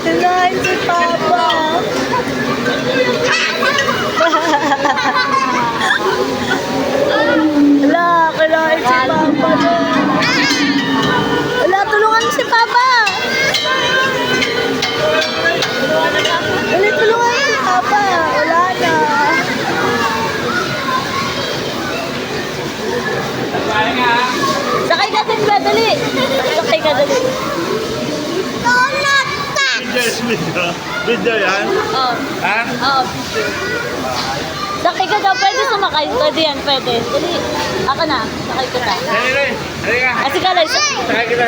Kinain si Papa. Wala, kinain si Papa. Wala, tulungan mo si Papa. Wala, tulungan mo si Papa. Wala na. Sakay ka din ba? Dali. Sakay ka dali. Video yan? Oh. Ha? Oo. Sakay ka daw. Pwede sumakay. Pwede yan. Pwede. Dali. Ako na. Sakay ka na. Dali, dali. Dali ka. Kasi ka lang.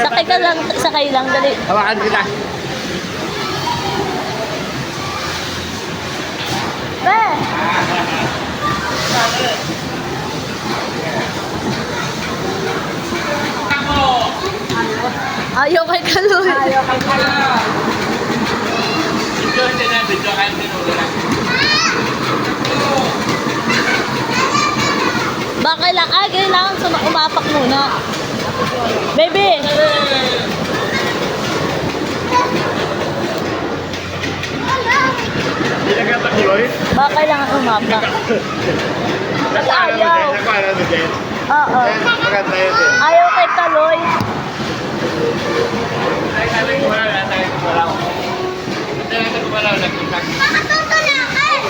Sakay ka lang. Sakay lang. Dali. Hawakan kita. Be! Ayaw kay Kaloy. Ayaw kay Kaloy. Video hindi na. Video kayo tinuli na. Baka kailangan umapak muna. Baby! Hindi na kata kuloy? Baka kailangan umapak. At ayaw. Nagpala na din. Oo. Maganda yun din. Ayaw kay Kaloy. Tayo ko wala. Tayo ko wala. Tayo ko wala. Nagkita. Makatutulakan!